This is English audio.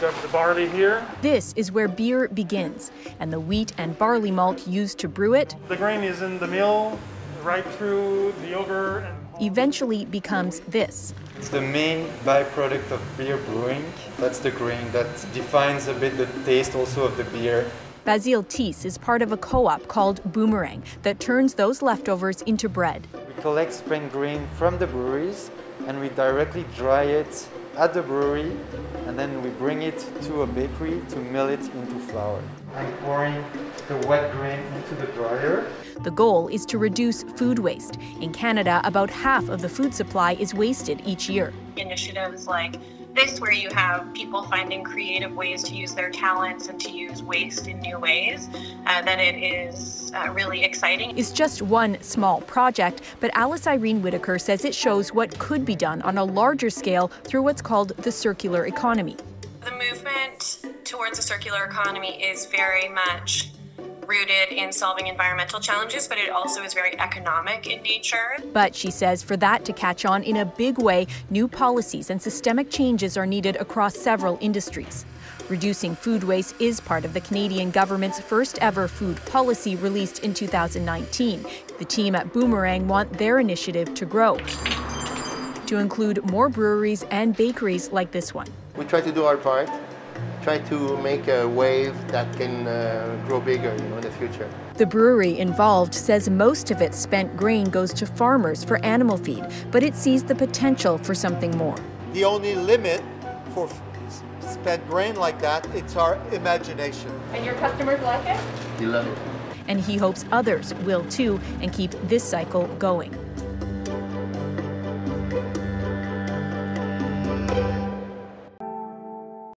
got the barley here. This is where beer begins, and the wheat and barley malt used to brew it The grain is in the mill, right through the yogurt. eventually becomes this. It's the main byproduct of beer brewing. That's the grain that defines a bit the taste also of the beer. Basile Thies is part of a co-op called Boomerang that turns those leftovers into bread. We collect spent grain from the breweries and we directly dry it at the brewery, and then we bring it to a bakery to mill it into flour. I'm pouring the wet grain into the dryer. The goal is to reduce food waste. In Canada, about half of the food supply is wasted each year. Initiatives like this, where you have people finding creative ways to use their talents and to use waste in new ways, then it is really exciting. It's just one small project, but Alice Irene Whitaker says it shows what could be done on a larger scale through what's called the circular economy. The movement towards a circular economy is very much rooted in solving environmental challenges, but it also is very economic in nature. But she says for that to catch on in a big way, new policies and systemic changes are needed across several industries. Reducing food waste is part of the Canadian government's first ever food policy released in 2019. The team at Boomerang want their initiative to grow, to include more breweries and bakeries like this one. We try to do our part, try to make a wave that can grow bigger, in the future. The brewery involved says most of its spent grain goes to farmers for animal feed, but it sees the potential for something more. The only limit for spent grain like that, it's our imagination. And your customers like it? You love it. And he hopes others will too and keep this cycle going.